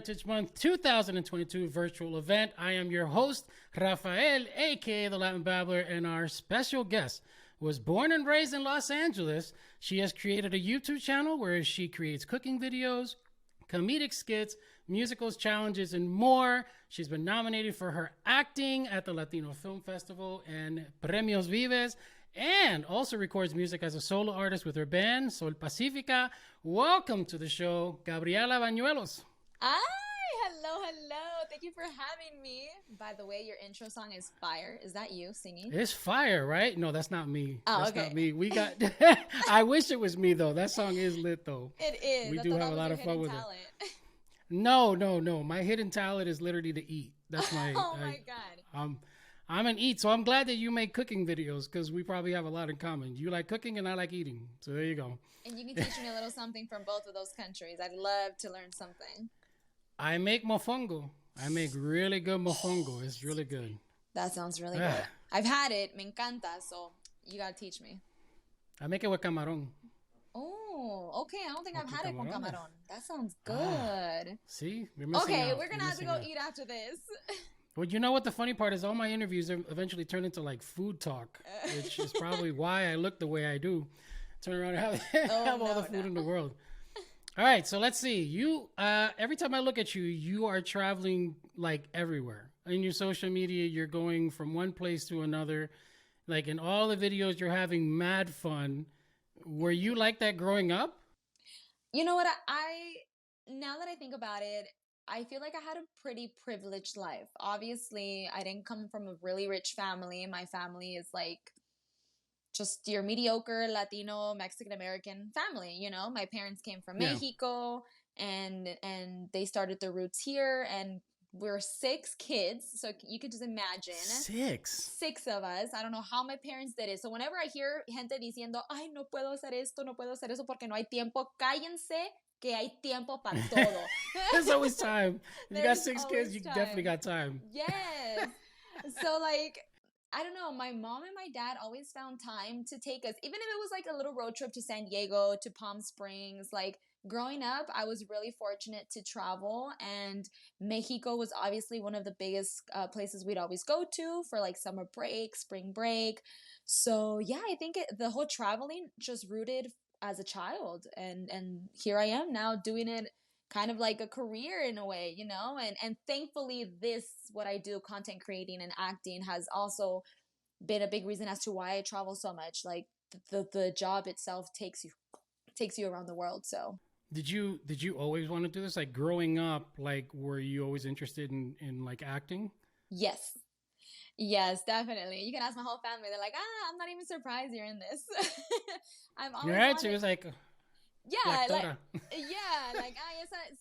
Heritage Month 2022 virtual event. I am your host, Rafael, aka the Latin Babbler, and our special guest was born and raised in Los Angeles. She has created a YouTube channel where she creates cooking videos, comedic skits, musicals, challenges, and more. She's been nominated for her acting at the Latino Film Festival and Premios Vives, and also records music as a solo artist with her band, Sol Pacifica. Welcome to the show, Gabriela Bañuelos. Hi, hello. Thank you for having me. By the way, your intro song is fire. Is that you singing? It's fire, right? No, that's not me. Oh, that's okay. not me. We got. I wish it was me though. That song is lit though. It is. We do have a lot of fun with it. No. My hidden talent is literally to eat. That's my. Oh my God. I'm an eat, so I'm glad that you make cooking videos because we probably have a lot in common. You like cooking and I like eating. So there you go. And you can teach me a little something from both of those countries. I'd love to learn something. I make mofongo. I make really good mofongo. It's really good. That sounds really good. I've had it. Me encanta. So you got to teach me. I make it with camarón. Oh, okay. I don't think I've had it con camarón. That sounds good. See? We're going to have to go eat after this. Well, you know what the funny part is? All my interviews eventually turn into like food talk, which is probably why I look the way I do. Turn around and have all the food in the world. All right, so let's see. You, every time I look at you, you are traveling like everywhere. In your social media, you're going from one place to another. Like in all the videos, you're having mad fun. Were you like that growing up? You know what? Now that I think about it, I feel like I had a pretty privileged life. Obviously, I didn't come from a really rich family. My family is like just your mediocre Latino, Mexican-American family, you know? My parents came from Mexico and they started their roots here, and we're 6 kids. So you could just imagine. 6 of us. I don't know how my parents did it. So whenever I hear gente diciendo, ay, no puedo hacer esto, no puedo hacer eso porque no hay tiempo, cállense. Que hay tiempo para todo. There's always time. You got 6 kids, you definitely got time. Yes. So like, I don't know, my mom and my dad always found time to take us, even if it was like a little road trip to San Diego, to Palm Springs. Like growing up, I was really fortunate to travel, and Mexico was obviously one of the biggest places we'd always go to for like summer break, spring break. So yeah, I think the whole traveling just rooted as a child, and here I am now doing it kind of like a career in a way, you know, and thankfully what I do, content creating and acting, has also been a big reason as to why I travel so much. Like the job itself takes you around the world. So did you always want to do this? Like growing up, like were you always interested in like acting? Yes, definitely. You can ask my whole family. They're like, I'm not even surprised you're in this. I'm always your answer is like, esa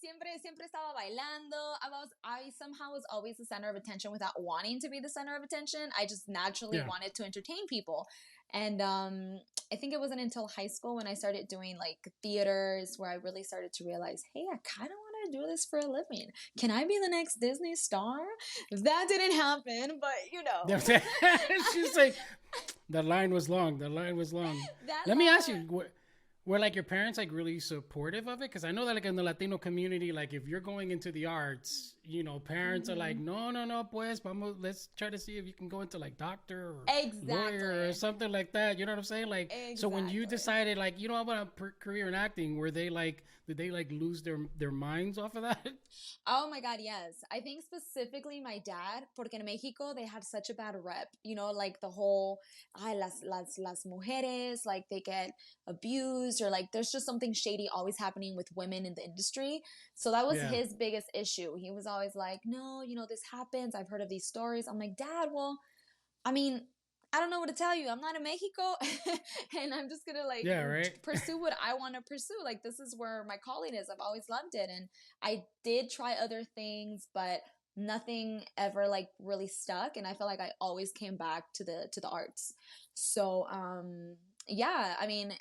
siempre estaba bailando. I somehow was always the center of attention without wanting to be the center of attention. I just naturally wanted to entertain people. And I think it wasn't until high school when I started doing like theaters where I really started to realize, hey, I kind of want to do this for a living. Can I be the next Disney star? That didn't happen, but you know. She's like, the line was long. Let me ask you, were like your parents like really supportive of it? Because I know that like in the Latino community, like if you're going into the arts, you know, parents are like, no, pues, let's try to see if you can go into like doctor or lawyer or something like that. You know what I'm saying? Like, so when you decided like, you know, I want a career in acting, did they like lose their minds off of that? Oh my God, yes. I think specifically my dad, porque in Mexico they have such a bad rep, you know, like the whole, las mujeres, like they get abused, or like there's just something shady always happening with women in the industry. So that was his biggest issue. He was always like, no, you know, this happens. I've heard of these stories. I'm like, Dad, well, I mean, I don't know what to tell you. I'm not in Mexico and I'm just going to pursue what I want to pursue. Like, this is where my calling is. I've always loved it. And I did try other things, but nothing ever like really stuck. And I felt like I always came back to the arts. So, I mean,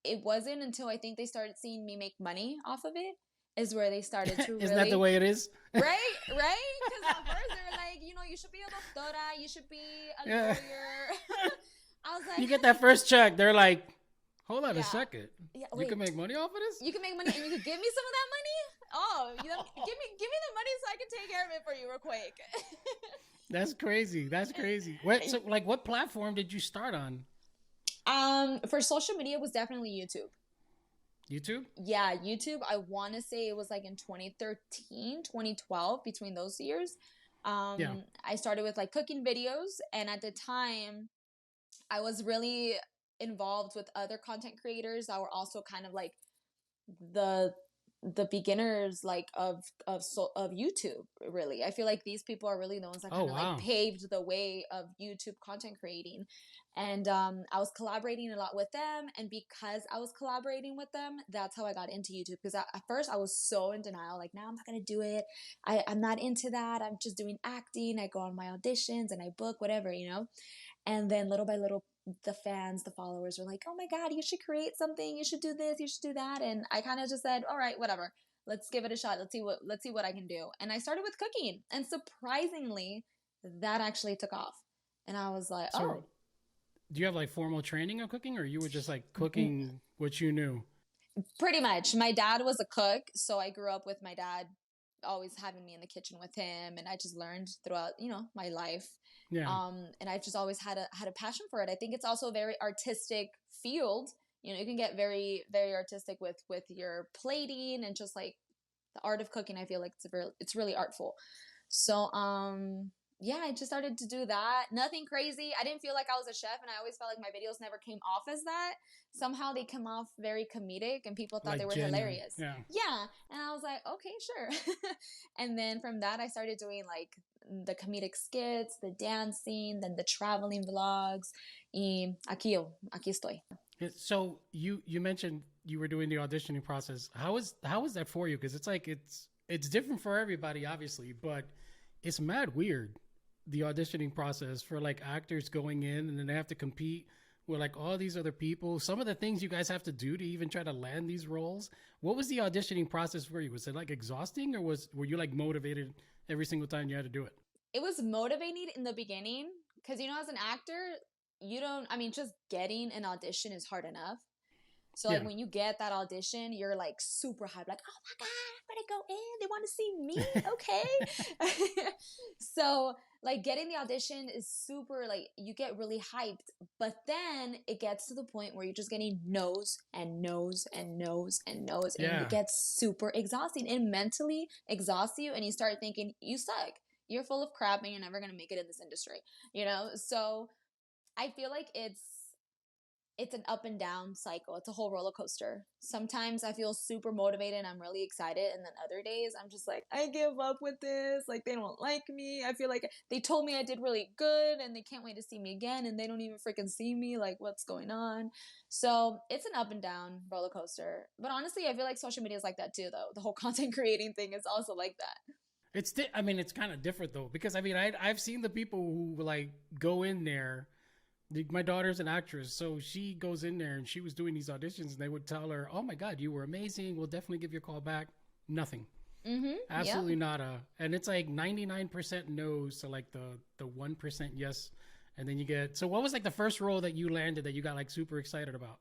it wasn't until I think they started seeing me make money off of it is where they started to really... Isn't that the way it is? Right? Because at first they were like, you know, you should be a doctora, you should be a lawyer. I was like... You get that first check, they're like, Hold on a Yeah. second. Yeah, You wait. can make money off of this? You can make money and you could give me some of that money? Oh, give me the money so I can take care of it for you real quick. That's crazy. That's crazy. What? So, like, what platform did you start on? For social media, it was definitely YouTube. YouTube? Yeah, YouTube. I want to say it was like in 2013, 2012, between those years. Yeah. I started with like cooking videos, and at the time, I was really involved with other content creators that were also kind of like the the beginners like of YouTube. Really, I feel like these people are really the ones that Oh, kind of like wow. paved the way of YouTube content creating. And I was collaborating a lot with them, and because I was collaborating with them, that's how I got into YouTube. Because at first I was so in denial, like, no, I'm not gonna do it. I'm not into that. I'm just doing acting. I go on my auditions and I book whatever, you know. And then little by little, the fans, the followers were like, oh my God, you should create something. You should do this. You should do that. And I kind of just said, all right, whatever. Let's give it a shot. Let's see what I can do. And I started with cooking. And surprisingly, that actually took off. And I was like, So, oh, do you have like formal training of cooking, or you were just like cooking what you knew? pretty much. My dad was a cook. So I grew up with my dad always having me in the kitchen with him. And I just learned throughout, you know, my life. Yeah. And I've just always had a passion for it. I think it's also a very artistic field. You know, you can get very, very artistic with your plating and just like the art of cooking. I feel like it's really artful. So, yeah, I just started to do that. Nothing crazy. I didn't feel like I was a chef, and I always felt like my videos never came off as that. Somehow they come off very comedic, and people thought Like they were genuine. hilarious. Yeah. Yeah, and I was like, okay, sure. And then from that, I started doing like the comedic skits, the dancing, then the traveling vlogs. Y aquí estoy. So you mentioned you were doing the auditioning process. How is that for you? Because it's like it's different for everybody, obviously, but it's mad weird, the auditioning process for like actors going in and then they have to compete with like all these other people. Some of the things you guys have to do to even try to land these roles. What was the auditioning process for you? Was it like exhausting, or were you like motivated every single time you had to do it? It was motivating in the beginning because, you know, as an actor, you don't, I mean, just getting an audition is hard enough. So like Yeah. when you get that audition, you're like super hyped, like, oh my God, I'm gonna go in. They want to see me. Okay. So like getting the audition is super, like, you get really hyped, but then it gets to the point where you're just getting no's and no's and no's and no's, and Yeah. it gets super exhausting. It mentally exhausts you, and you start thinking you suck. You're full of crap and you're never gonna make it in this industry, you know? So I feel like it's an up and down cycle. It's a whole roller coaster. Sometimes I feel super motivated and I'm really excited. And then other days I'm just like, I give up with this. Like, they don't like me. I feel like they told me I did really good and they can't wait to see me again. And they don't even freaking see me. Like, what's going on? So it's an up and down roller coaster. But honestly, I feel like social media is like that too, though. The whole content creating thing is also like that. I mean, it's kind of different though, because I mean, I've seen the people who like go in there. My daughter's an actress, so she goes in there and she was doing these auditions, and they would tell her, "Oh my God, you were amazing. We'll definitely give you a call back." Nothing, Mm-hmm. Yep. absolutely nada, and it's like 99% no's to like the 1% yes, and then you get. So, what was like the first role that you landed that you got like super excited about?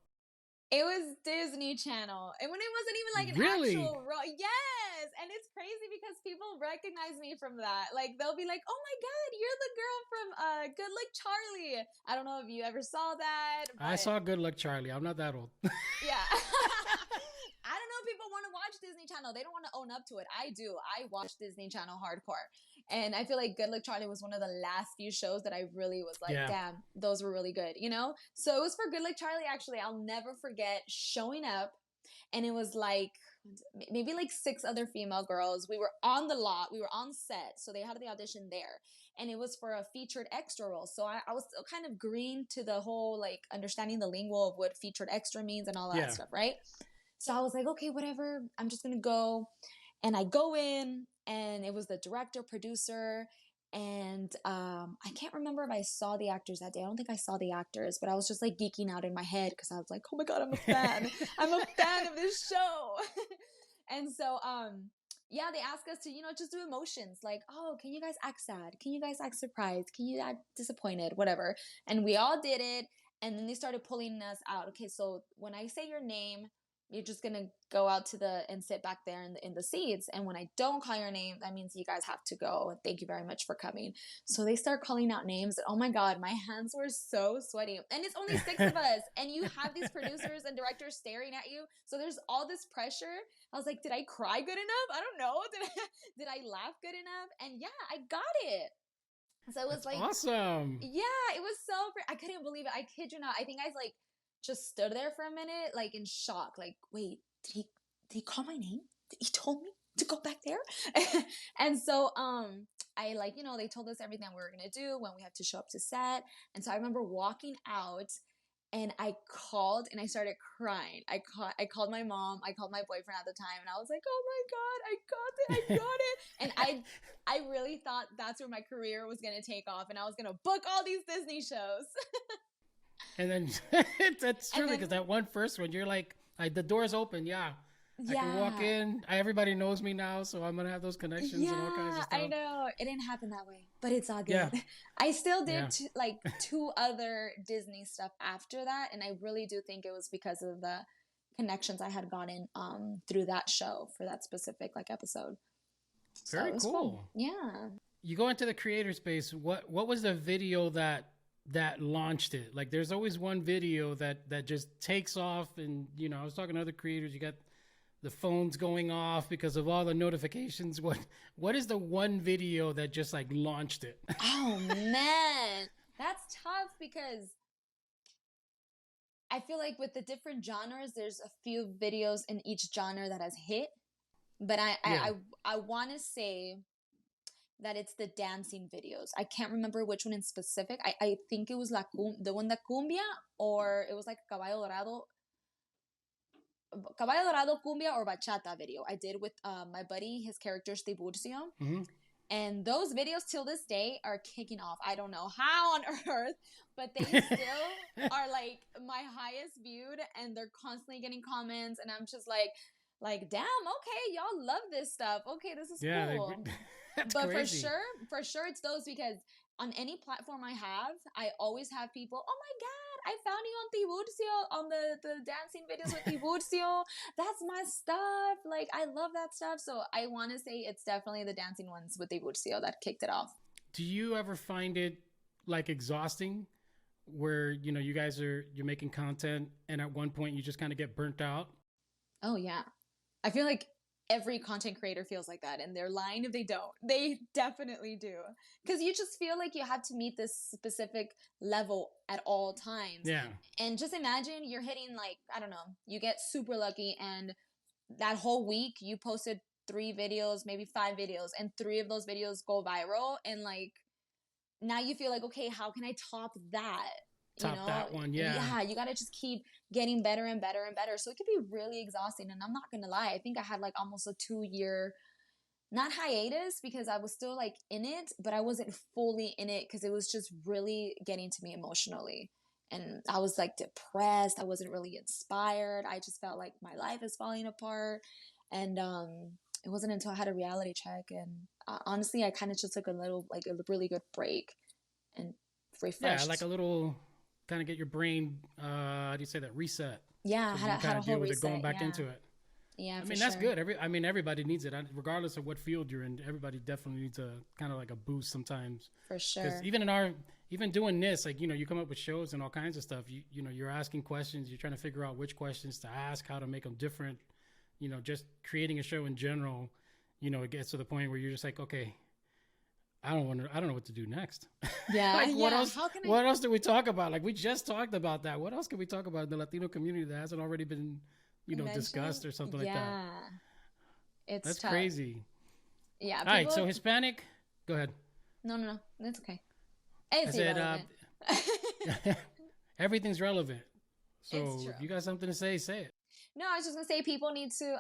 It was Disney Channel. And when it wasn't even like an Really? actual role. Yes. And it's crazy because people recognize me from that. Like, they'll be like, oh my God, you're the girl from Good Luck Charlie. I don't know if you ever saw that, I but saw Good Luck Charlie. I'm not that old. yeah. I don't know if people want to watch Disney Channel. They don't want to own up to it. I do. I watch Disney Channel hardcore. And I feel like Good Luck Charlie was one of the last few shows that I really was like, Yeah. damn, those were really good, you know? So it was for Good Luck Charlie, actually. I'll never forget showing up. And it was like maybe like 6 other female girls. We were on the lot, we were on set. So they had the audition there. And it was for a featured extra role. So I was still kind of green to the whole like understanding the lingo of what featured extra means and all that Yeah. stuff, right? So I was like, okay, whatever. I'm just going to go. And I go in, and it was the director, producer. And I can't remember if I saw the actors that day. I don't think I saw the actors, but I was just like geeking out in my head because I was like, oh my God, I'm a fan. I'm a fan of this show. And so, yeah, they asked us to, you know, just do emotions like, oh, can you guys act sad? Can you guys act surprised? Can you act disappointed? Whatever. And we all did it. And then they started pulling us out. Okay, so when I say your name, you're just gonna go out and sit back there in the seats. And when I don't call your name, that means you guys have to go. Thank you very much for coming. So they start calling out names. Oh my God, my hands were so sweaty. And it's only 6 of us. And you have these producers and directors staring at you. So there's all this pressure. I was like, did I cry good enough? I don't know. Did I laugh good enough? And yeah, I got it. So it was That's like awesome. Yeah, it was so I couldn't believe it. I kid you not. I think I like just stood there for a minute, like in shock. Like, wait, did he call my name? He told me to go back there? And so I like, they told us everything we were gonna do when we had to show up to set. And so I remember walking out and I called and I started crying. I called my mom, I called my boyfriend at the time, and I was like, oh my God, I got it. And I really thought that's where my career was going to take off, and I was going to book all these Disney shows. And then that's true, because that first one, you're like, the door's open. Yeah. I can walk in. Everybody knows me now, so I'm going to have those connections and all kinds of stuff. I know. It didn't happen that way, but it's all good. Yeah. I still did like 2 other Disney stuff after that, and I really do think it was because of the connections I had gotten through that show for that specific like episode. Very so cool. Fun. Yeah. You go into the creator space. What was the video that launched it? Like, there's always one video that just takes off, and I was talking to other creators. You got the phones going off because of all the notifications. What is the one video that just like launched it? Oh man, that's tough, because I feel like with the different genres, there's a few videos in each genre that has hit. But I want to say that it's the dancing videos. I can't remember which one in specific. I think it was the one that cumbia, or it was like Caballo Dorado, cumbia, or bachata video I did with my buddy. His character's Tiburcio. Mm-hmm. And those videos till this day are kicking off. I don't know how on earth, but they still are like my highest viewed, and they're constantly getting comments, and I'm just like, damn, okay, y'all love this stuff. Okay, this is cool. That's but crazy. for sure it's those, because on any platform I have, I always have people, oh my God, I found you on Tiburcio, on the dancing videos with Tiburcio. That's my stuff. Like, I love that stuff. So I want to say it's definitely the dancing ones with Tiburcio that kicked it off. Do you ever find it like exhausting, where you guys you're making content, and at one point you just kind of get burnt out? Oh yeah, I feel like every content creator feels like that, and they're lying if they don't. They definitely do, because you just feel like you have to meet this specific level at all times. Yeah. And just imagine you're hitting, like, I don't know, you get super lucky, and that whole week you posted 3 videos, maybe 5 videos, and 3 of those videos go viral, and like now you feel like, okay, how can I top that? That one. Yeah, you gotta just keep getting better and better and better. So it could be really exhausting. And I'm not gonna lie, I think I had like almost a 2-year, not hiatus, because I was still like in it, but I wasn't fully in it, because it was just really getting to me emotionally, and I was like depressed. I wasn't really inspired. I just felt like my life is falling apart. And it wasn't until I had a reality check, and honestly I kind of just took a really good break and refreshed. Yeah, like a little kind of get your brain, how do you say that, reset? Yeah, so had a whole reset, going back into it. Yeah, I mean, that's good. Everybody needs it, regardless of what field you're in. Everybody definitely needs a kind of like a boost sometimes. For sure. Because even doing this, like, you come up with shows and all kinds of stuff. You're asking questions. You're trying to figure out which questions to ask, how to make them different. Just creating a show in general. It gets to the point where you're just like, okay, I don't know what to do next. Yeah. Like, what else? What else do we talk about? Like, we just talked about that. What else can we talk about in the Latino community that hasn't already been, discussed or something like that? Yeah. That's tough. Crazy. Yeah. All right. So Hispanic. Go ahead. No. That's okay. I said, everything's relevant. So if you got something to say it. No, I was just gonna say, people need to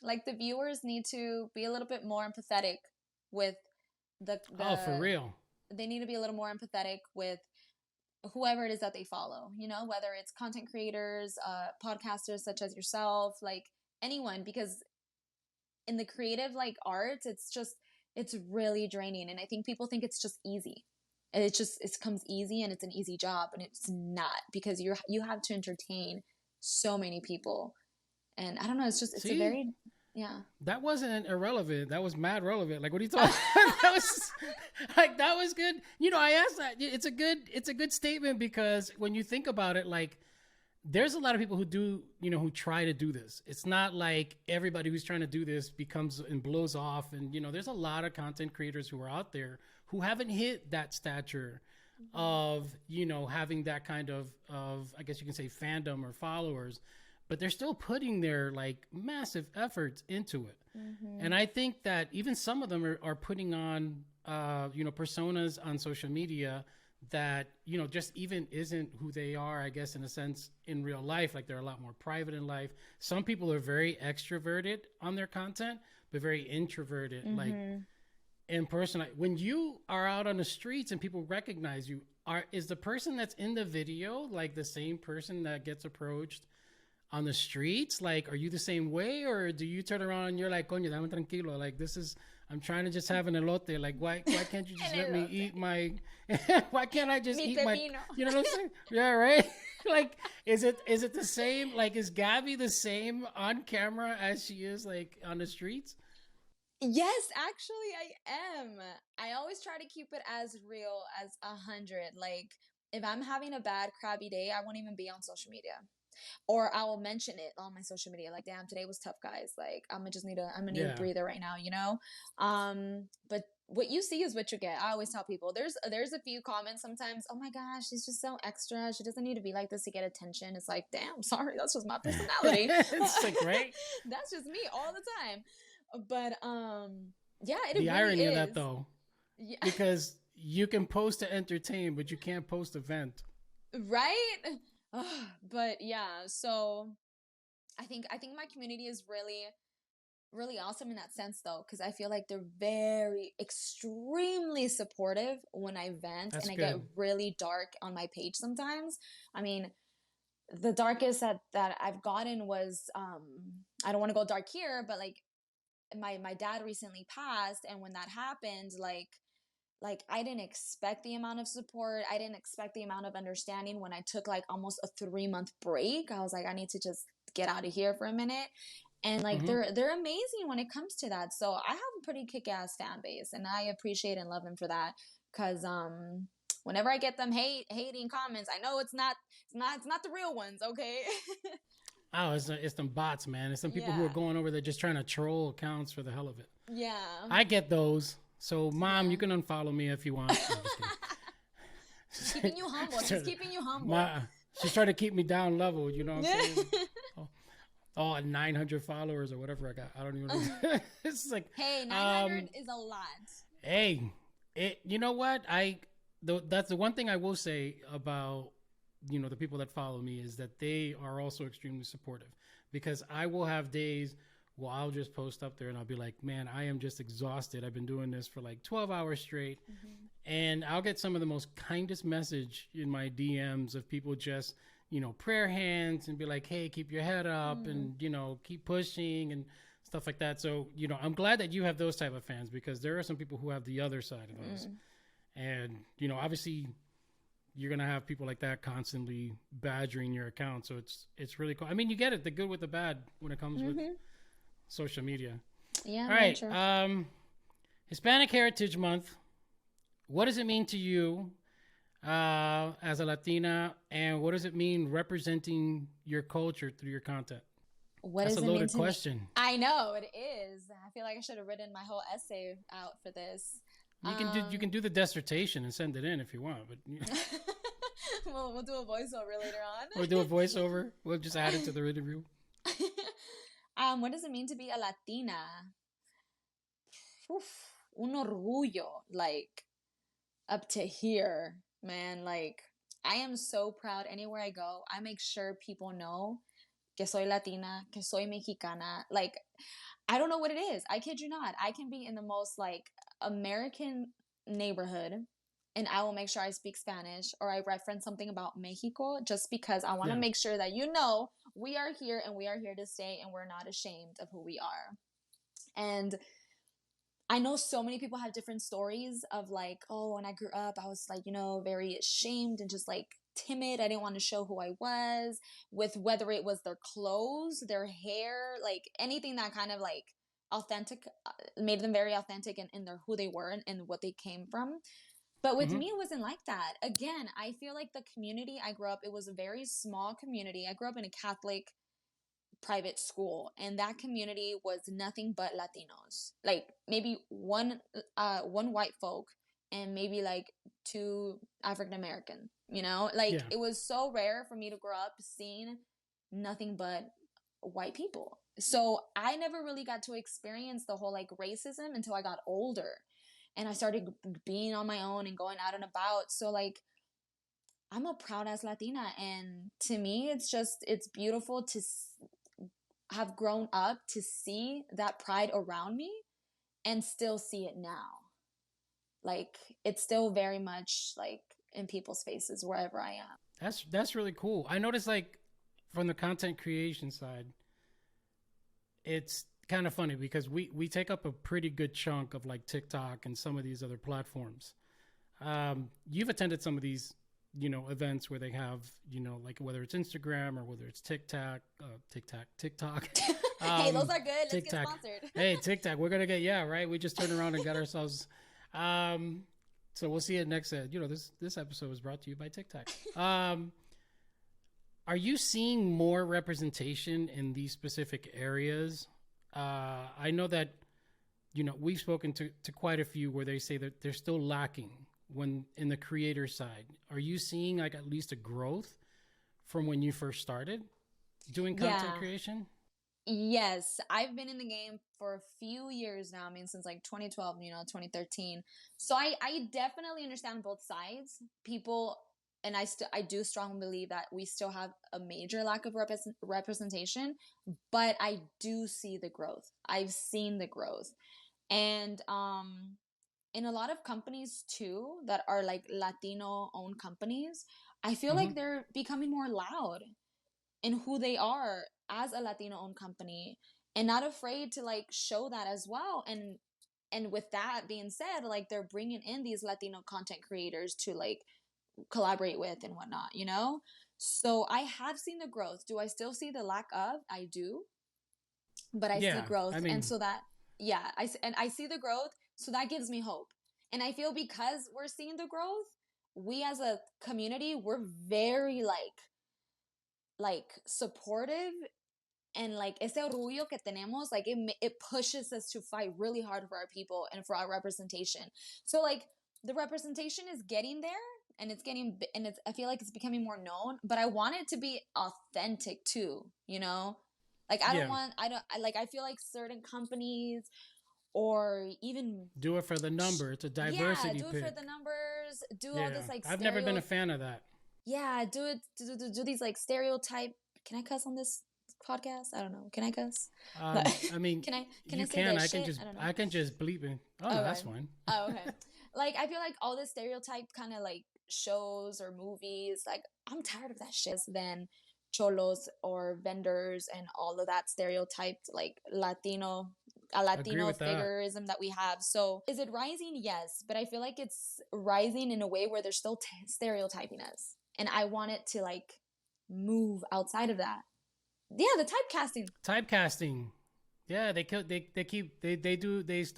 like, the viewers need to be a little bit more empathetic with the for real. They need to be a little more empathetic with whoever it is that they follow, whether it's content creators, podcasters such as yourself, like anyone, because in the creative like arts, it's really draining. And I think people think it's just easy. it comes easy and it's an easy job, and it's not, because you have to entertain so many people. And I don't know, it's a See, very, yeah. that wasn't irrelevant. That was mad relevant. Like, what are you talking? That was like, that was good. You know, I asked that. It's a good statement, because when you think about it, like, there's a lot of people who do, you know, who try to do this. It's not like everybody who's trying to do this becomes and blows off. And, you know, there's a lot of content creators who are out there who haven't hit that stature of, you know, having that kind of, I guess you can say, fandom or followers, but they're still putting their like massive efforts into it. And I think that even some of them are putting on, you know, personas on social media that, you know, just even isn't who they are, I guess, in a sense, in real life. Like, they're a lot more private in life. Some people are very extroverted on their content, but very introverted, like in person. Like, when you are out on the streets and people recognize you, is the person that's in the video like the same person that gets approached on the streets? Like, are you the same way, or do you turn around and you're like, coño, dame tranquilo, like, I'm trying to just have an elote. Like, why can't you just let me eat my, why can't I just eat my, you know what I'm saying? Yeah, right? Like, is it the same? Like, is Gabby the same on camera as she is like on the streets? Yes, actually, I am. I always try to keep it as real as 100. Like, if I'm having a bad, crabby day, I won't even be on social media. Or I will mention it on my social media, like, damn, today was tough, guys. Like, I'm gonna need a breather right now, you know? But what you see is what you get. I always tell people, there's a few comments sometimes, oh my gosh, she's just so extra. She doesn't need to be like this to get attention. It's like, damn, sorry, that's just my personality. It's like, right? That's just me all the time. But yeah, it The really irony is. of that, though, Yeah. because you can post to entertain, but you can't post to vent. Right? But yeah, so I think my community is really, really awesome in that sense, though, because I feel like they're very extremely supportive when I vent. That's And I good. get really dark on my page sometimes. I mean, the darkest that I've gotten was I don't want to go dark here, but like, my dad recently passed, and when that happened, like I didn't expect the amount of support. I didn't expect the amount of understanding. When I took like almost a 3-month break, I was like, I need to just get out of here for a minute. And like, they're amazing when it comes to that. So I have a pretty kick-ass fan base, and I appreciate and love them for that. Cause whenever I get them hating comments, I know it's not the real ones, okay? Oh, it's them bots, man. It's some people who are going over there just trying to troll accounts for the hell of it. Yeah. I get those. So, Mom, you can unfollow me if you want. No, keeping you humble. She's keeping you humble. She's trying to keep me down level, you know what I'm saying? Oh, 900 followers or whatever I got. I don't even know. It's like, hey, 900 is a lot. Hey, you know what? That's the one thing I will say about, you know, the people that follow me, is that they are also extremely supportive, because I will have days where I'll just post up there and I'll be like, man, I am just exhausted. I've been doing this for like 12 hours straight. And I'll get some of the most kindest message in my DMs of people just, you know, prayer hands and be like, hey, keep your head up and, you know, keep pushing and stuff like that. So, you know, I'm glad that you have those type of fans, because there are some people who have the other side of those. And, you know, obviously you're going to have people like that constantly badgering your account. So it's really cool. I mean, you get it, the good with the bad when it comes with social media. Yeah. All right. Hispanic Heritage Month. What does it mean to you as a Latina, and what does it mean representing your culture through your content? That's a loaded question. I know it is. I feel like I should have written my whole essay out for this. You can do the dissertation and send it in if you want, but we'll do a voiceover later on. We'll do a voiceover. We'll just add it to the interview. What does it mean to be a Latina? Un orgullo, like, up to here, man. Like, I am so proud. Anywhere I go, I make sure people know que soy Latina, que soy Mexicana. Like, I don't know what it is. I kid you not. I can be in the most like American neighborhood, and I will make sure I speak Spanish or I reference something about Mexico, just because I want to make sure that, you know, we are here and we are here to stay, and we're not ashamed of who we are. And I know so many people have different stories of like, oh, when I grew up, I was like, you know, very ashamed and just like timid. I didn't want to show who I was, with whether it was their clothes, their hair, like anything that kind of like authentic, made them very authentic in their who they were and what they came from. But with Mm-hmm. me, it wasn't like that. Again, I feel like the community I grew up, it was a very small community. I grew up in a Catholic private school, and that community was nothing but Latinos. Like maybe one white folk and maybe like two African American, you know? Like Yeah. it was so rare for me to grow up seeing nothing but white people. So I never really got to experience the whole like racism until I got older and I started being on my own and going out and about. So like I'm a proud ass Latina, and to me it's beautiful to have grown up to see that pride around me and still see it now. Like it's still very much like in people's faces wherever I am. That's really cool. I noticed like from the content creation side, it's kind of funny because we take up a pretty good chunk of like TikTok and some of these other platforms. You've attended some of these, you know, events where they have, you know, like whether it's Instagram or whether it's TikTok. Hey, those are good. Let's TikTok. get sponsored. Hey, TikTok, we're gonna get, yeah, right. We just turned around and got ourselves. So we'll see it next. You know, this episode was brought to you by TikTok. Are you seeing more representation in these specific areas? I know that, you know, we've spoken to quite a few where they say that they're still lacking when in the creator side. Are you seeing like at least a growth from when you first started doing content creation? Yes, I've been in the game for a few years now. I mean, since like 2012, you know, 2013. So I definitely understand both sides. People, and I do strongly believe that we still have a major lack of representation, but I do see the growth. I've seen the growth. And in a lot of companies too that are like Latino owned companies, I feel Mm-hmm. like they're becoming more loud in who they are as a Latino owned company and not afraid to like show that as well. And with that being said, like they're bringing in these Latino content creators to like collaborate with and whatnot, you know? So I have seen the growth. Do I still see the lack of? I do, but I see Yeah, I growth. And mean, so that, yeah, I see the growth. So that gives me hope. And I feel because we're seeing the growth, we as a community, we're very like supportive, and like ese orgullo que tenemos, like it pushes us to fight really hard for our people and for our representation. So like the representation is getting there, and it's getting, and it's, I feel like it's becoming more known, but I want it to be authentic too, you know? Like yeah, I feel like certain companies or even, do it for the number. It's a yeah, diversity do it for pick. the numbers, do all Yeah, this like I've never been a fan of that. yeah, do it, do these like stereotype. Can I cuss on this podcast? I don't know. Can I cuss? I mean, Can I you say can. that shit? I don't know. I can just bleep it. Oh no, Okay. that's fine. Oh, okay. Like I feel like all this stereotype kind of like shows or movies, like I'm tired of that shit. Then cholos or vendors and all of that stereotyped like Agree Latino with that. figurism that we have. So is it rising? Yes, but I feel like it's rising in a way where they're still stereotyping us, and I want it to like move outside of that. Yeah, the typecasting. Typecasting. Yeah, they still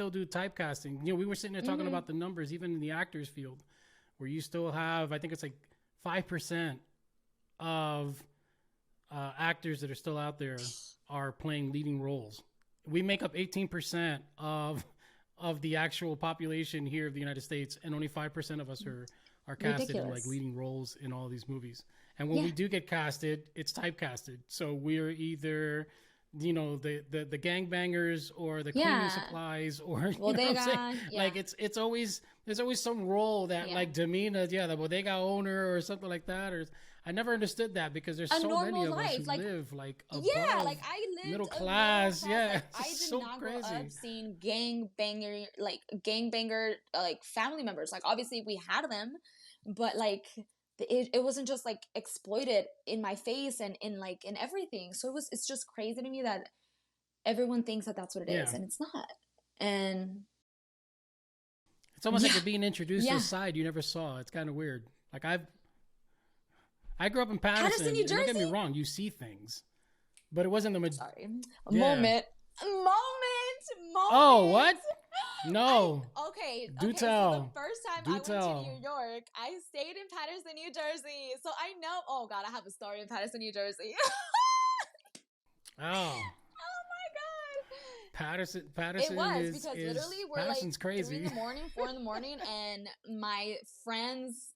do typecasting. You know, we were sitting there talking Mm-hmm. about the numbers, even in the actors field, where you still have, I think it's like 5% of actors that are still out there are playing leading roles. We make up 18% of the actual population here of the United States, and only 5% of us are casted in like Ridiculous. leading roles in all these movies. And when Yeah. we do get casted, it's typecasted. So we're either, you know, the gangbangers or the cleaning Yeah. supplies, or you know what I'm saying? Bodega. Yeah. Like it's always, there's always some role that Yeah. like demeans, yeah, the bodega owner or something like that. Or I never understood that because there's A so many normal of us who life. Like, live like yeah, above like I lived middle a middle class. class. Yeah, Like I it's did so not grow crazy. up seeing gangbanger like family members. Like obviously we had them, but like it wasn't just like exploited in my face and in like in everything. So it's just crazy to me that everyone thinks that that's what it Yeah, is, and it's not. And It's almost like Yeah. you're being introduced to Yeah. a side you never saw. It's kind of weird. Like I grew up in Patterson, Patterson. New And don't get me Jersey? wrong, you see things, but it wasn't the Sorry. yeah. Moment. Oh, what? No. Okay. Do So the tell. first time Do I went to tell. New York, I stayed in Patterson, New Jersey. So I know. Oh God, I have a story in Patterson, New Jersey. Oh, Oh my God. Patterson It was is because literally we're like Patterson's 3 in crazy. the morning, 4 in the morning, and my friend's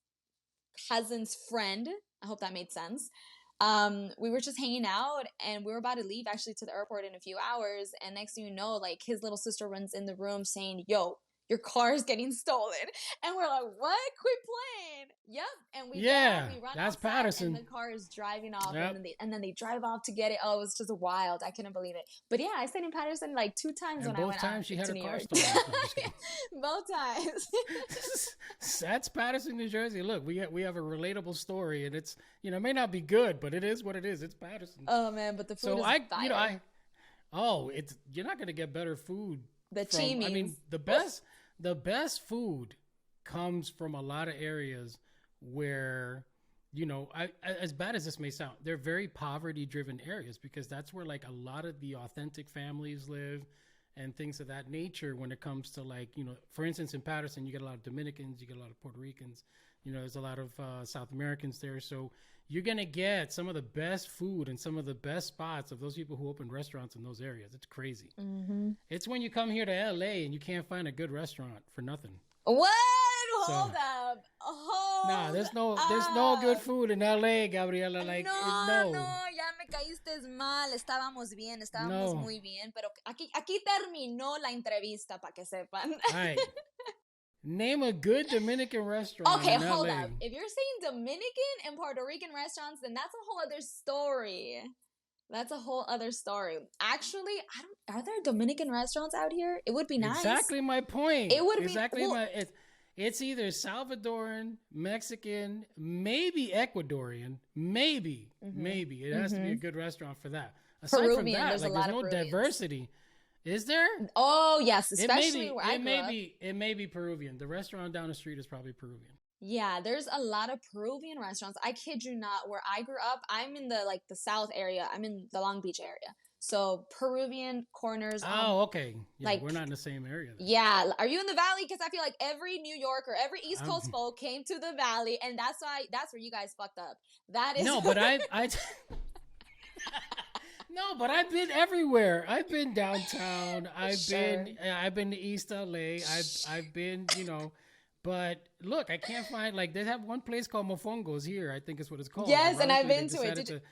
cousin's friend, I hope that made sense. We were just hanging out and we were about to leave actually to the airport in a few hours. And next thing you know, like his little sister runs in the room saying, "Yo, your car is getting stolen." And we're like, "What? Quit playing." Yep. And we Yeah, we run that's outside Patterson. and the car is driving off Yep. and then they drive off to get it. Oh, it was just wild. I couldn't believe it. But yeah, I stayed in Patterson like 2 times And when I both went times out she had to her New car York. stolen. No, I'm just kidding. Both times. That's Patterson, New Jersey. Look, we have a relatable story, and it's it may not be good, but it is what it is. It's Patterson. Oh man, but the food So is fire. it's you're not gonna get better food. The I mean, chimis. the best food comes from a lot of areas where as bad as this may sound, they're very poverty driven areas because that's where like a lot of the authentic families live and things of that nature. When it comes to like for instance, in Patterson you get a lot of Dominicans, you get a lot of Puerto Ricans, there's a lot of South Americans there, so you're gonna get some of the best food and some of the best spots of those people who open restaurants in those areas. It's crazy. Mm-hmm. It's when you come here to LA and you can't find a good restaurant for nothing. What? So, Hold up. Hold nah, there's no good up. food in LA, Gabriela. Like No, ya me caíste mal. Estábamos no. muy bien, pero aquí terminó la entrevista para que sepan. All right. Name a good Dominican restaurant. Okay, in hold LA. up. If you're saying Dominican and Puerto Rican restaurants, then that's a whole other story. That's a whole other story. Actually, are there Dominican restaurants out here? It would be nice. Exactly my point. It would be exactly it's either Salvadoran, Mexican, maybe Ecuadorian, maybe it has to be a good restaurant for that. Aside Peruvian, from that, there's like a lot there's of no Peruvians. Diversity. Is there? Oh yes, especially where I grew up. It may be Peruvian. The restaurant down the street is probably Peruvian. Yeah, there's a lot of Peruvian restaurants. I kid you not. Where I grew up, I'm in the South area. I'm in the Long Beach area. So Peruvian corners. Oh, okay. Yeah, like- we're not in the same area then. Yeah, are you in the Valley? Because I feel like every New Yorker, every East Coast folk came to the Valley, and that's where you guys fucked up. That is No, but No, but I've been everywhere. I've been downtown. I've been to East LA. I've been, but look, I can't find they have one place called Mofongos here. I think is what it's called. Yes, and I've Ironically, been they to it.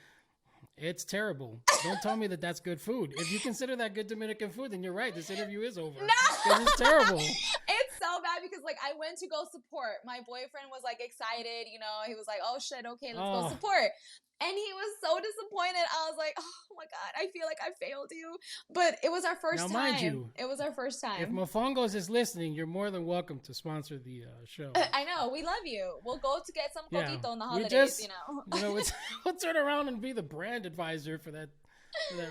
It's terrible. Don't tell me that that's good food. If you consider that good Dominican food, then you're right. This interview is over. No, 'Cause it's terrible. It's so bad because I went to go support. My boyfriend was excited. He was like, "Oh shit, okay, let's go support." And he was so disappointed. I was like, "Oh my God, I feel like I failed you." But it was our first time. Mind you, it was our first time. If Mofongos is listening, you're more than welcome to sponsor the show. I know, we love you. We'll go to get some coquito in the holidays. We'll turn around and be the brand advisor for that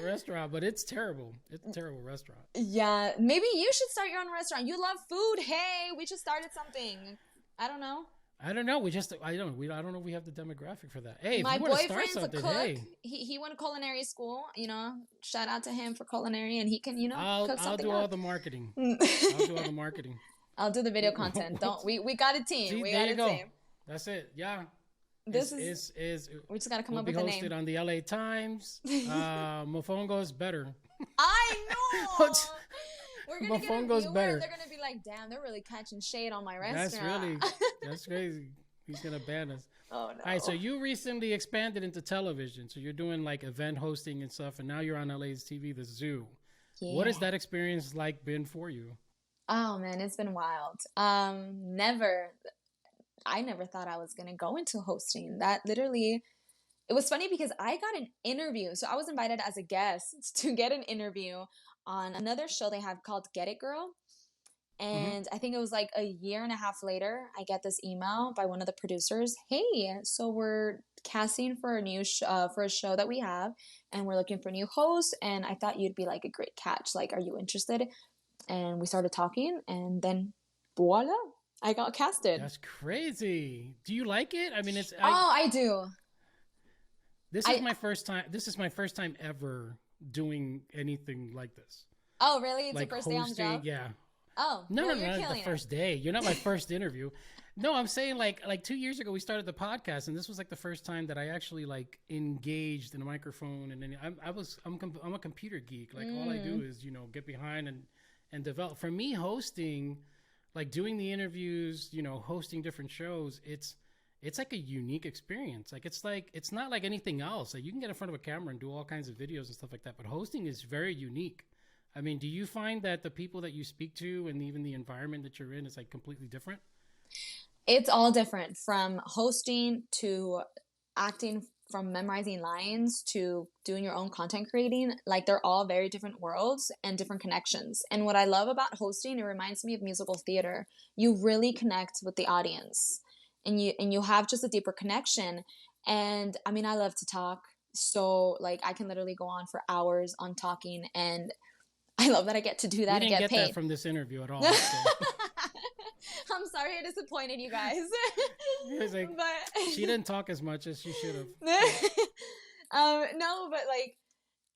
restaurant, but it's terrible. It's a terrible restaurant. Yeah, maybe you should start your own restaurant. You love food. Hey, we just started something. I don't know. I don't know. I don't know if we have the demographic for that. Hey, my if you want to boyfriend's start something, a cook. hey. He went to culinary school. Shout out to him for culinary, and he can cook something. I'll do all the marketing. I'll do all the marketing. I'll do the video content. We got a team. See, we there got you a go. team. That's it. Yeah. This is we just gotta come we'll up with a name. Be hosted on the LA Times. Mofongo's better. I know. We're gonna get a Mofongo's viewer. better. They're gonna be like, "Damn, they're really catching shade on my restaurant." That's crazy. He's gonna ban us. Oh no! All right, so you recently expanded into television, so you're doing event hosting and stuff, and now you're on LA's TV, The Zoo. Yeah. What has that experience been for you? Oh man, it's been wild. I never thought I was gonna go into hosting. That literally, it was funny because I got an interview. So I was invited as a guest to get an interview on another show they have called Get It Girl. And I think it was a year and a half later, I get this email by one of the producers. Hey, so we're casting for a new for a show that we have, and we're looking for a new host. And I thought you'd be a great catch. Are you interested? And we started talking, and then voila, I got casted. That's crazy. Do you like it? I mean, I do. This is my first time. This is my first time ever doing anything like this. Oh, really? It's like your first day on the job? Yeah. Oh, no, well, no, you're no, killing the first day. You're not my first interview. No, I'm saying like 2 years ago we started the podcast, and this was like the first time that I actually like engaged in a microphone. And then I'm a computer geek. Like all I do is get behind and develop. For me, hosting, like doing the interviews, hosting different shows, it's like a unique experience. Like it's not like anything else. Like you can get in front of a camera and do all kinds of videos and stuff like that, but hosting is very unique. I mean, do you find that the people that you speak to and even the environment that you're in is like completely different? It's all different, from hosting to acting, from memorizing lines to doing your own content creating. Like they're all very different worlds and different connections. And what I love about hosting, it reminds me of musical theater. You really connect with the audience, and you have just a deeper connection. And I mean, I love to talk. So like I can literally go on for hours on talking, and I love that I get to do that and get paid. We didn't get that from this interview at all. So. I'm sorry I disappointed you guys. Like, but she didn't talk as much as she should have. No, but like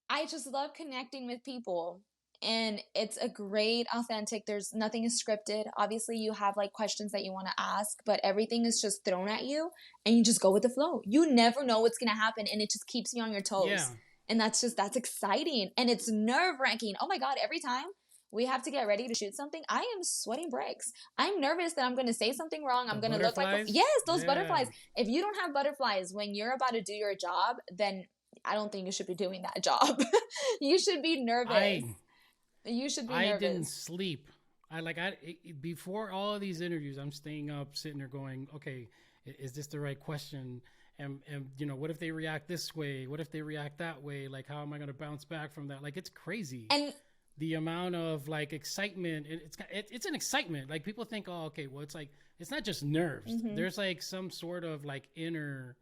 I just love connecting with people, and it's a great authentic. There's nothing is scripted. Obviously, you have like questions that you want to ask, but everything is just thrown at you, and you just go with the flow. You never know what's gonna happen, and it just keeps you on your toes. Yeah. And that's exciting, and it's nerve-wracking. Oh my God, every time we have to get ready to shoot something, I am sweating bricks. I'm nervous that I'm going to say something wrong. I'm going to look like those butterflies. If you don't have butterflies when you're about to do your job, then I don't think you should be doing that job. You should be nervous. You should be nervous. I didn't sleep. Before all of these interviews, I'm staying up, sitting there going, okay, is this the right question? And what if they react this way? What if they react that way? Like, how am I going to bounce back from that? Like, it's crazy. And the amount of like excitement, it's an excitement. Like people think, oh, okay, well, it's like, it's not just nerves. Mm-hmm. There's like some sort of like inner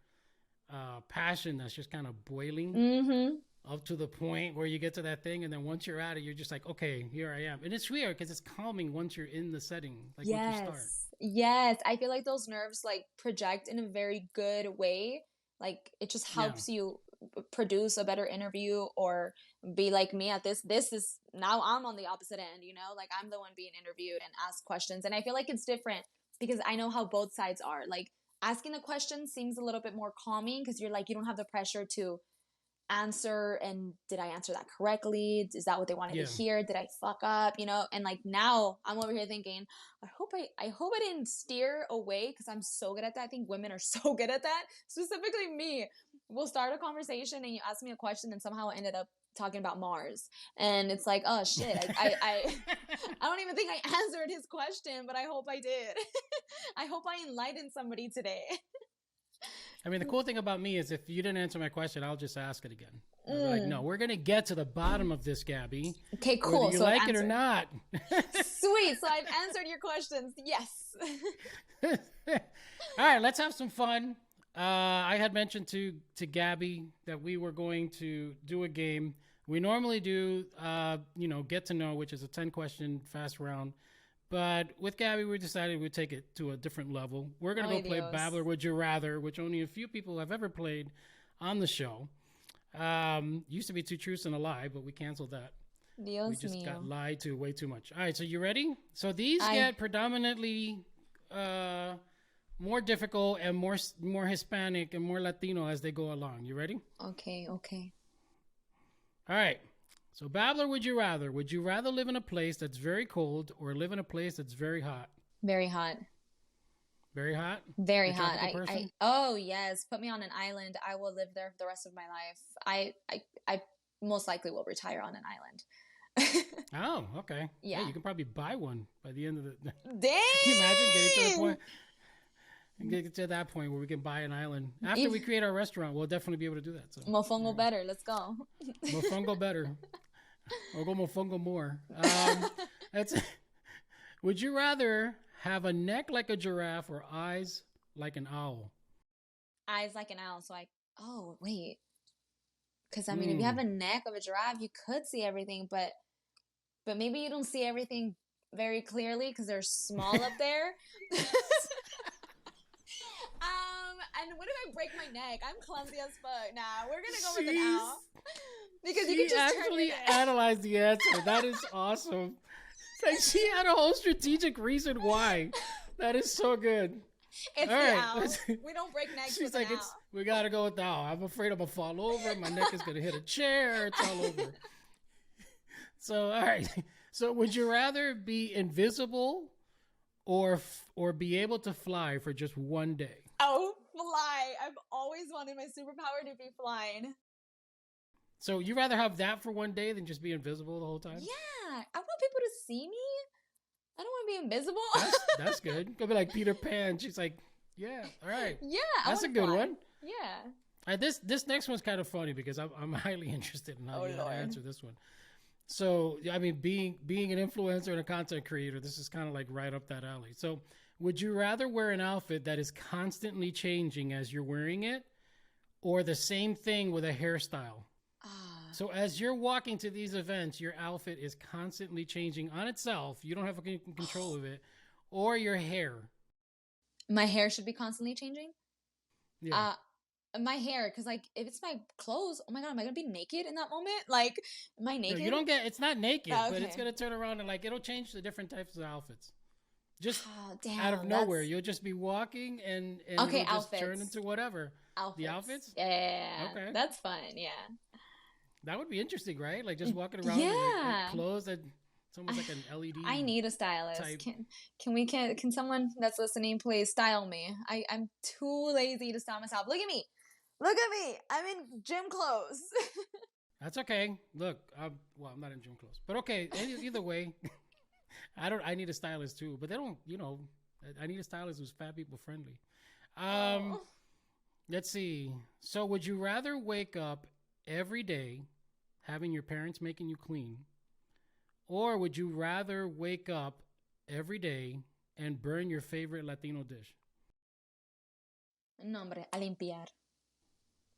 passion that's just kind of boiling up to the point where you get to that thing. And then once you're at it, you're just like, okay, here I am. And it's weird because it's calming once you're in the setting. Like once you start. Yes, I feel like those nerves like project in a very good way. Like it just helps you produce a better interview, or be like me at this is now I'm on the opposite end, like I'm the one being interviewed and asked questions. And I feel like it's different because I know how both sides are. Like asking the question seems a little bit more calming because you're like, you don't have the pressure to answer, and did I answer that correctly? Is that what they wanted to hear? Did I fuck up? And like now I'm over here thinking, I hope I didn't steer away, because I'm so good at that. I think women are so good at that, specifically me. We'll start a conversation and you ask me a question and somehow I ended up talking about Mars, and it's like, oh shit, I don't even think I answered his question, but I hope I did. I hope I enlightened somebody today. I mean, the cool thing about me is if you didn't answer my question, I'll just ask it again. Like, no, we're going to get to the bottom of this, Gabby. Okay, cool. Whether you like it or not. Sweet. So I've answered your questions. Yes. All right, let's have some fun. I had mentioned to Gabby that we were going to do a game. We normally do, get to know, which is a 10-question fast round. But with Gabby, we decided we'd take it to a different level. We're going to go play Babbler Would You Rather, which only a few people have ever played on the show. Used to be 2 truths and a lie, but we canceled that. Dios we just mío. got lied to way too much. All right, so you ready? So these get predominantly more difficult and more Hispanic and more Latino as they go along. You ready? Okay. All right. So Babbler, would you rather? Would you rather live in a place that's very cold or live in a place that's very hot? Very hot. Very hot? Very hot. Oh yes. Put me on an island. I will live there for the rest of my life. I most likely will retire on an island. Oh, okay. Yeah. Hey, you can probably buy one by the end of the. Dang! Can you imagine getting to the point? Get to that point where we can buy an island. After we create our restaurant, we'll definitely be able to do that. So, Mofongo better. Let's go. Mofongo better. Or go mofongo more. Would you rather have a neck like a giraffe or eyes like an owl? Eyes like an owl. So wait. Because I mean, if you have a neck of a giraffe, you could see everything, but maybe you don't see everything very clearly because they're small up there. And what if I break my neck? I'm clumsy as fuck. Nah, we're gonna go with an owl. Because you can just actually analyzed the answer. That is awesome. It's like she had a whole strategic reason why. That is so good. It's all the owl. We don't break necks. She's with like, we gotta go with the owl. I'm afraid I'm gonna fall over. My neck is gonna hit a chair. It's all over. So, all right. So, would you rather be invisible or be able to fly for just one day? Oh, fly. I've always wanted my superpower to be flying. So you rather have that for one day than just be invisible the whole time? Yeah. I want people to see me. I don't want to be invisible. That's good. Go be like Peter Pan. She's like, yeah, all right. Yeah. That's a good one. Yeah. This next one's kind of funny because I'm highly interested in how you answer this one. So, I mean, being an influencer and a content creator, this is kind of like right up that alley. So, would you rather wear an outfit that is constantly changing as you're wearing it, or the same thing with a hairstyle? So as you're walking to these events, your outfit is constantly changing on itself. You don't have control of it, or your hair. My hair should be constantly changing? Yeah. My hair, because like if it's my clothes, oh my god, am I gonna be naked in that moment? Like, am I naked? No, you don't get. It's not naked, okay. But it's gonna turn around and like it'll change the different types of outfits. Just out of nowhere, you'll just be walking and okay, it'll just outfits. Turn into whatever. Outfits. The outfits? Yeah. Okay. That's fun. Yeah. That would be interesting, right? Like just walking around in clothes that it's almost like an LED. I need a stylist. Type. Can someone that's listening please style me? I'm too lazy to style myself. Look at me. I'm in gym clothes. That's okay. Look, I'm not in gym clothes, but okay. Either way, I need a stylist too, but they don't. I need a stylist who's fat people friendly. Let's see. So, would you rather wake up every day having your parents making you clean, or would you rather wake up every day and burn your favorite Latino dish? No, hombre, a limpiar.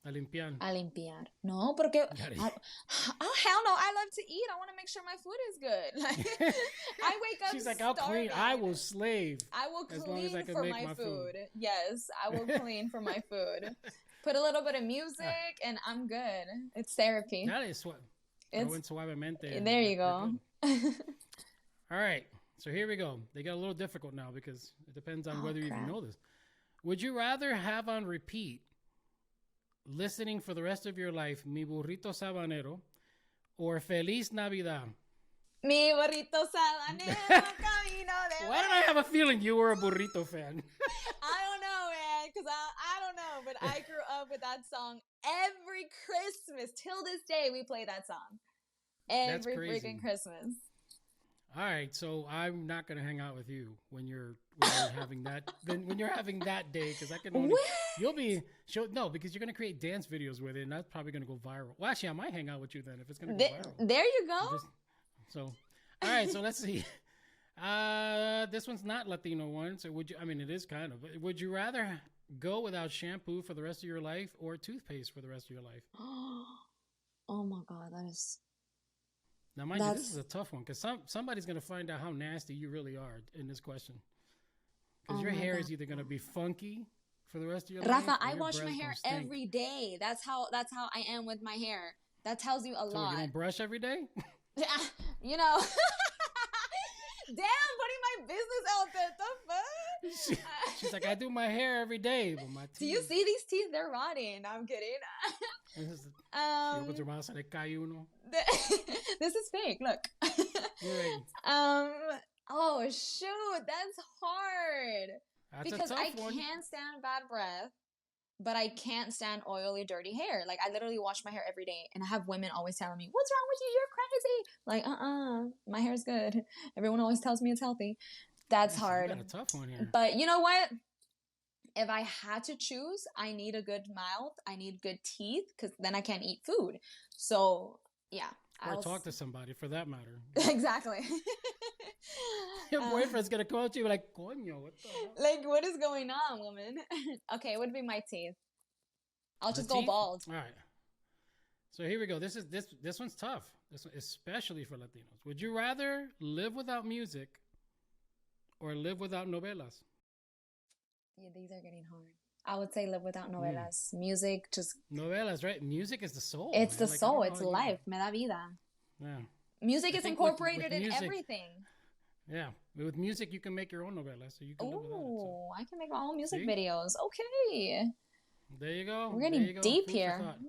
A limpiar. No, porque oh hell no! I love to eat. I want to make sure my food is good. Like, I wake up. She's like, I'll clean. I will slave. I will clean for my food. Yes, I will clean for my food. Put a little bit of music, and I'm good. It's therapy. That is what. There you go. All right, so here we go. They got a little difficult now because it depends on whether you even know this. Would you rather have on repeat, listening for the rest of your life, Mi Burrito Sabanero, or Feliz Navidad? Mi Burrito Sabanero, camino de... Why did I have a feeling you were a burrito fan? I don't know, man, because I don't know, but I grew up with that song every Christmas. Till this day, we play that song. Every freaking Christmas. All right, so I'm not gonna hang out with you when you're having that. When you're having that day, because I can only because you're gonna create dance videos with it, and that's probably gonna go viral. Well, actually, I might hang out with you then if it's gonna go viral. There you go. All right, so let's see. This one's not Latino one, so would you? I mean, it is kind of. But would you rather go without shampoo for the rest of your life or toothpaste for the rest of your life? Oh my god, that is. Now, mind you, this is a tough one because somebody's going to find out how nasty you really are in this question. Because your hair is either going to be funky for the rest of your life. Rafa, I wash my hair every day. That's how I am with my hair. That tells you a lot. You don't brush every day? You know. Damn, putting my business out there. The fuck? She's like, I do my hair every day, but my teeth. Do you see these teeth? They're rotting. No, I'm kidding. She opens her mouth and le cae uno. This is fake. Look. Right. Oh shoot, that's hard. That's because a tough one. Can't stand bad breath, but I can't stand oily, dirty hair. Like I literally wash my hair every day, and I have women always telling me, "What's wrong with you? You're crazy." Like, my hair's good. Everyone always tells me it's healthy. That's hard. Got a tough one here. But you know what? If I had to choose, I need a good mouth. I need good teeth because then I can't eat food. So yeah. Or talk to somebody for that matter. Exactly. Your boyfriend's gonna call you like, "Coño, what the hell?" Like, what is going on, woman? Okay, it would be my teeth. I'll just go bald. All right. So here we go. This one's tough. This one, especially for Latinos. Would you rather live without music or live without novelas? Yeah, these are getting hard. I would say live without novelas. Music, just Novelas, right? Music is the soul. it's Man. the Like, soul. It's life. Me da vida. Yeah. Music I is think incorporated with in music, everything. Yeah, with music you can make your own novela, so you can live without it. So. Oh, I can make my own music See? videos. Okay. There you go. We're There getting you go. deep Food here. for thought.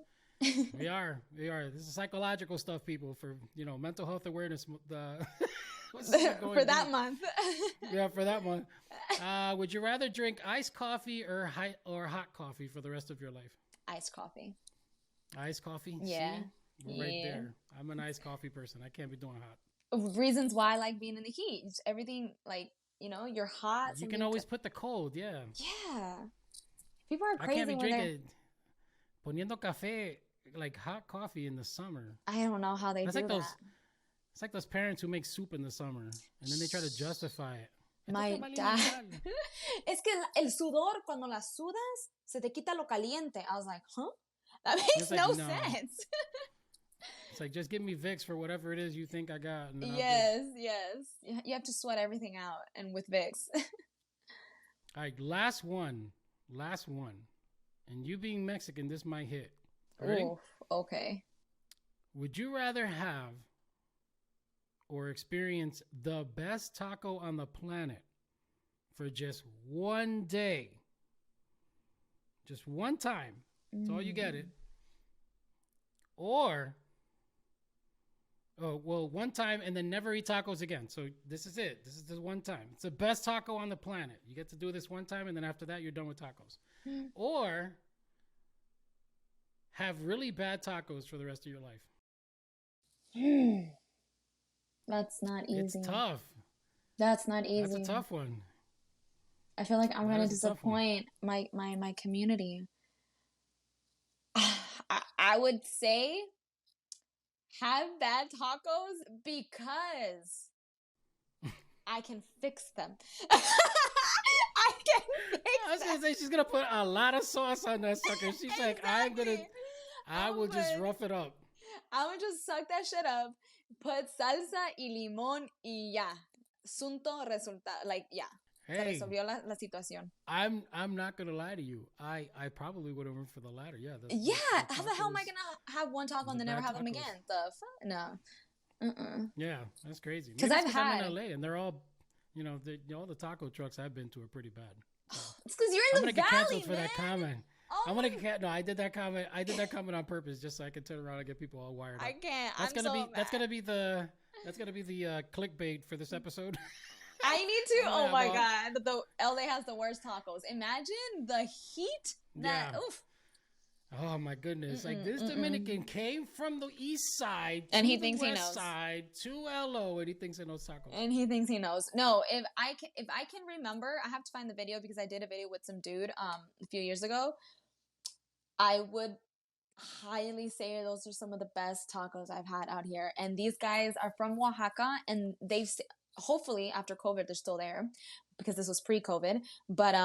We are. This is psychological stuff, people. For mental health awareness. For that month. Yeah, for that month. Would you rather drink iced coffee or hot coffee for the rest of your life? Iced coffee. Iced coffee. Yeah. See? We're right there. I'm an iced coffee person. I can't be doing hot. Reasons why I like being in the heat. Everything, like, you're hot. You can always put the cold, yeah. Yeah. People are crazy. I can't be drinking poniendo café, like hot coffee in the summer. I don't know how they do like that. It's like those parents who make soup in the summer and then they try to justify it. My dad. Es que el sudor, cuando la sudas, se te quita lo caliente. I was like, huh? That makes no sense. It's like, just give me Vicks for whatever it is you think I got. And yes. You have to sweat everything out, and with Vicks. All right, last one. And you being Mexican, this might hit. Ready? Oof, okay. Would you rather have or experience the best taco on the planet for just one day? Just one time. That's all you get it. Or... one time and then never eat tacos again. So this is it. This is the one time. It's the best taco on the planet. You get to do this one time and then after that you're done with tacos. Or have really bad tacos for the rest of your life. That's not easy. It's tough. That's not easy. That's a tough one. I feel like I'm going to disappoint my community. I would say have bad tacos because I can fix them. I can fix them. I was going to say she's going to put a lot of sauce on that sucker. She's exactly. like, I will just rough it up. I would just suck that shit up, put salsa y limón y ya. Sunto resulta. Like, yeah. Hey, se resolvió la situación. I'm not gonna lie to you. I probably would have went for the latter. Yeah. How the hell am I gonna have one taco and then never have them again? The fuck? No. Yeah, that's crazy. Because I'm in LA and they're all, all the taco trucks I've been to are pretty bad. So. It's because you're in the valley, I'm gonna get canceled for that comment. Oh. I'm gonna get no. I did that comment on purpose just so I could turn around and get people all wired up. I can't. That's gonna be the clickbait for this episode. I need to. Oh my god, the LA has the worst tacos. Imagine the heat. Oof. Oh my goodness! Like this Dominican came from the east side and to he thinks the he west knows. side to LO, and he thinks he knows tacos. And he thinks he knows. No, if I can remember, I have to find the video because I did a video with some dude a few years ago. I would highly say those are some of the best tacos I've had out here, and these guys are from Oaxaca, and they've. Hopefully after COVID they're still there because this was pre-COVID, but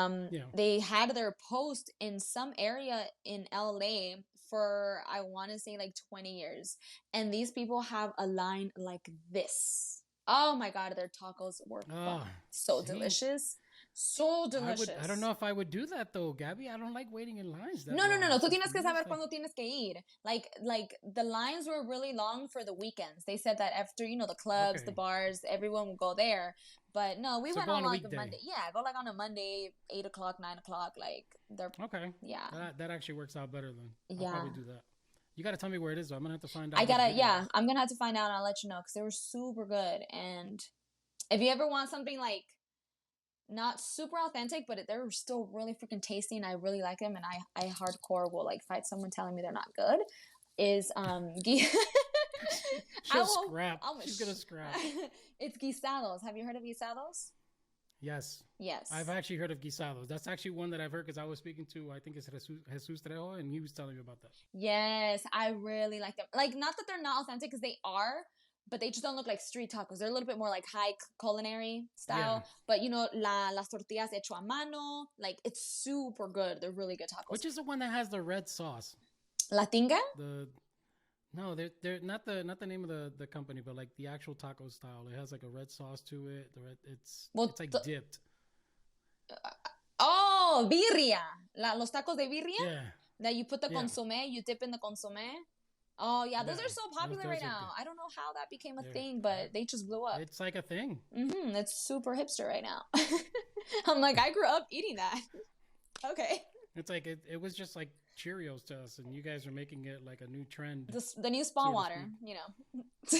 they had their post in some area in LA for I want to say like 20 years, and these people have a line like this. Oh my god, their tacos were so delicious. So delicious. I don't know if I would do that though, Gabby. I don't like waiting in lines. No. Tú tienes que saber cuándo tienes que ir. Like the lines were really long for the weekends. They said that after the clubs, the bars, everyone would go there. But no, we went on like a Monday. Yeah, go like on a Monday, 8 o'clock, 9 o'clock. Like they're okay. Yeah, that actually works out better than I'll probably do that. You got to tell me where it is though. I'm gonna have to find out. I'm gonna have to find out and I'll let you know because they were super good. And if you ever want something like not super authentic, but they're still really freaking tasty and I really like them and I hardcore will like fight someone telling me they're not good is She's gonna scrap. It's guisados. Have you heard of guisados? Yes. Yes. I've actually heard of guisados. That's actually one that I've heard because I was speaking to, I think it's Jesus Trejo, and he was telling me about that. Yes, I really like them. Like, not that they're not authentic because they are, but they just don't look like street tacos. They're a little bit more like high culinary style. Yeah. But, las tortillas hecho a mano, like, it's super good. They're really good tacos. Which is the one that has the red sauce? La tinga? No, they're not the name of the company, but like the actual taco style. It has like a red sauce to it. Well, it's like dipped. oh, birria. Los tacos de birria Yeah, that you put the yeah, consomme, you dip in the consomme. Oh yeah, those yeah. are so popular Those right are now. good. I don't know how that became a They're, thing, but they just blew up. it's like a thing. It's super hipster right now. I'm like, I grew up eating that. Okay. It's like it was just like Cheerios to us, and you guys are making it like a new trend. The new spawn water, you know.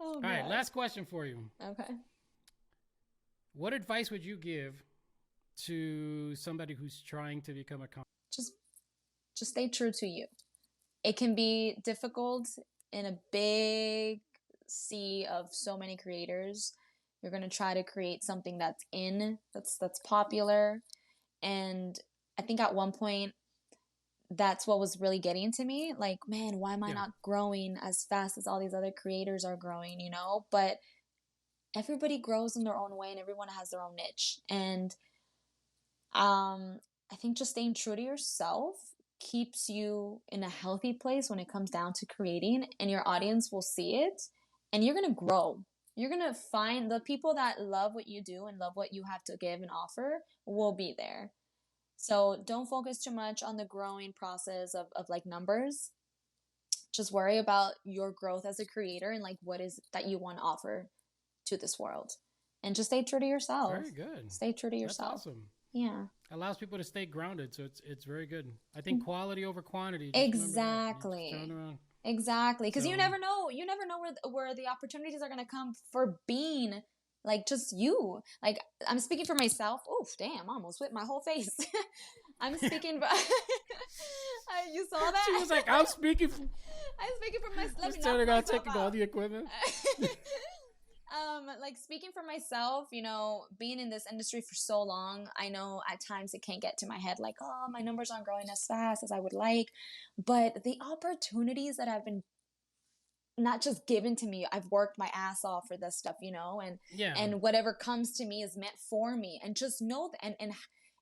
Oh, All right, God. last question for you. Okay. What advice would you give to somebody who's trying to become a Just stay true to you. It can be difficult in a big sea of so many creators. You're going to try to create something that's popular, and I think at one point that's what was really getting to me. Like, man, why am I not growing as fast as all these other creators are growing, you know? But everybody grows in their own way and everyone has their own niche. And I think just staying true to yourself keeps you in a healthy place when it comes down to creating, and your audience will see it and you're going to grow. You're going to find the people that love what you do and love what you have to give and offer will be there. So don't focus too much on the growing process of like numbers. Just worry about your growth as a creator and like what is that you want to offer to this world. And just stay true to yourself. Very good. Stay true to yourself. That's awesome. Yeah. Allows people to stay grounded, so it's very good. I think quality over quantity. Exactly. Exactly. Because you never know where the opportunities are going to come for being like just you. Like I'm speaking for myself. Oh damn, I almost whipped my whole face. I'm speaking you saw that? She was like, I'm speaking for myself. Just turning on, taking all the equipment. Like speaking for myself, you know, being in this industry for so long, I know at times it can't get to my head like, oh, my numbers aren't growing as fast as I would like. But the opportunities that have been not just given to me, I've worked my ass off for this stuff, you know, and whatever comes to me is meant for me. And just know that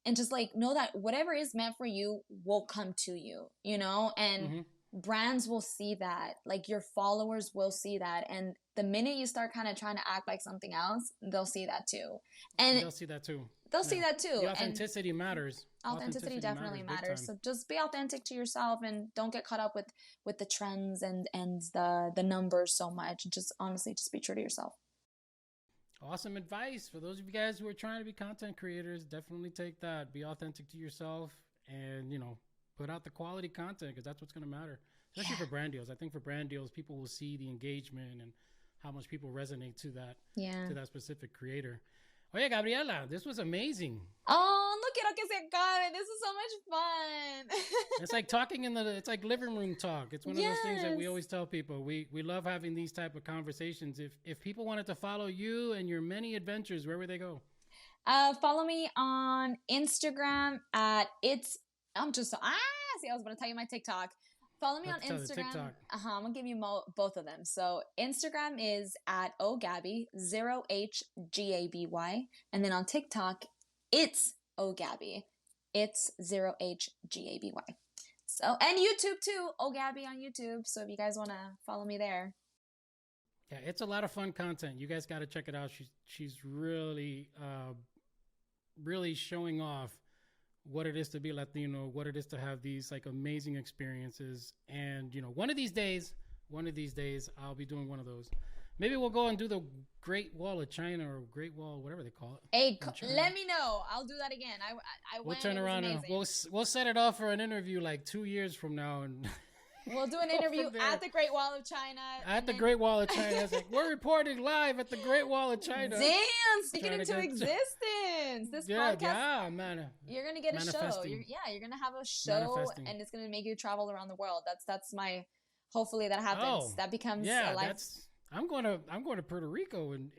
and just like know that whatever is meant for you will come to you, you know, and brands will see that, like your followers will see that, and the minute you start kind of trying to act like something else, they'll see that too. And they'll see that too. The authenticity matters. Authenticity definitely matters. So just be authentic to yourself and don't get caught up with the trends and the numbers so much. Just honestly, just be true to yourself. Awesome advice for those of you guys who are trying to be content creators. Definitely take that. Be authentic to yourself, and put out the quality content, because that's what's going to matter, especially for brand deals. I think for brand deals, people will see the engagement and how much people resonate to that specific creator. Oye, Gabriela, this was amazing. Oh, no quiero que se acabe. This is so much fun. It's like talking it's like living room talk. It's one of those things that we always tell people. We love having these type of conversations. If people wanted to follow you and your many adventures, where would they go? Follow me on Instagram at I was going to tell you my TikTok. Follow me on Instagram. I'm going to give you both of them. So Instagram is at OGaby, 0HGABY. And then on TikTok, it's OGaby. It's 0HGABY. So, and YouTube too, OGaby on YouTube. So if you guys want to follow me there. Yeah, it's a lot of fun content. You guys got to check it out. She's really, really showing off what it is to be Latino, what it is to have these like amazing experiences. And, one of these days, I'll be doing one of those. Maybe we'll go and do the Great Wall of China or Great Wall, whatever they call it. Hey, let me know. I'll do that again. We'll turn around and we'll set it off for an interview like 2 years from now. And we'll do an interview at the Great Wall of China. Great Wall of China. It's like, we're reporting live at the Great Wall of China. Damn, speaking into existence. This podcast, man. You're going to get a show. You're going to have a show, and it's going to make you travel around the world. That's my, hopefully that happens. That becomes a life. I'm going to Puerto Rico in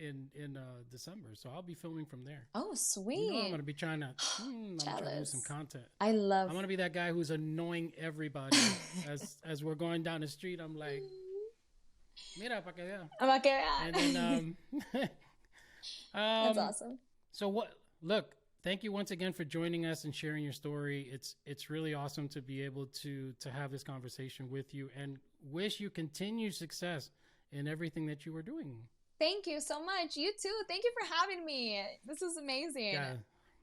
December, so I'll be filming from there. Oh, sweet. I'm going to be trying to do some content. I'm going to be that guy who's annoying everybody as we're going down the street. I'm like, mira, pa que vea. Pa que vea. And then, that's awesome. So look, thank you once again for joining us and sharing your story. It's really awesome to be able to have this conversation with you, and wish you continued success in everything that you are doing. Thank you so much. You too. Thank you for having me. This is amazing. Yeah,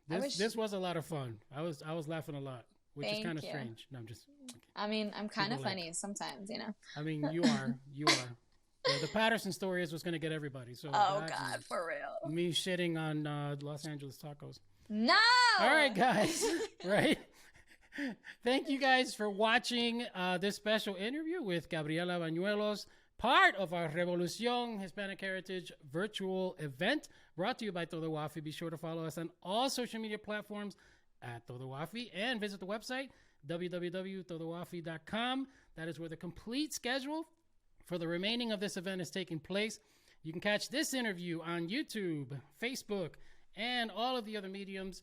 this was a lot of fun. I was laughing a lot, which is kind of strange. No, I'm just. Okay. I mean, I'm kind of funny sometimes, you know. I mean, you are. Yeah, the Patterson story is what's going to get everybody. So. Oh God, for real. Me shitting on Los Angeles tacos. No. All right, guys. Right. Thank you guys for watching this special interview with Gabriela Bañuelos, part of our Revolución Hispanic Heritage virtual event brought to you by Todo Wafi. Be sure to follow us on all social media platforms at Todo Wafi and visit the website www.todowafi.com. That is where the complete schedule for the remaining of this event is taking place. You can catch this interview on YouTube, Facebook, and all of the other mediums.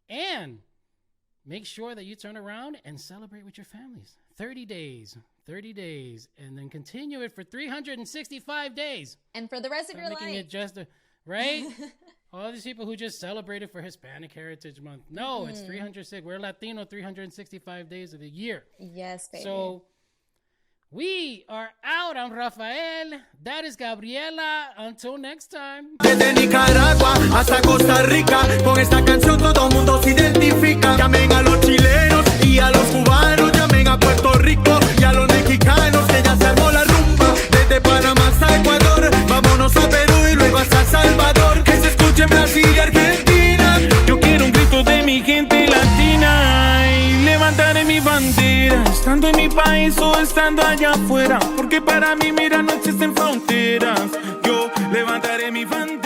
And make sure that you turn around and celebrate with your families. 30 days, and then continue it for 365 days. And for the rest of your life. Making it just right? All these people who just celebrated for Hispanic Heritage Month. No, it's 306. We're Latino 365 days of the year. Yes, baby. So we are out. I'm Rafael. That is Gabriela. Until next time. Desde Nicaragua hasta Costa Rica, con esta canción todo el mundo se identifica. Llamen a los chilenos y a los cubanos, llamen a Puerto Rico y a los mexicanos, que ya se armó la rumba. Desde Panamá hasta Ecuador, vámonos a Perú y luego hasta Salvador. Que se escuche en Brasil y Argentina. Yo quiero un grito de mi gente latina y levantaré mi bandera, estando en mi país o estando allá afuera, porque para mí, mira, no existen fronteras. Yo levantaré mi bandera.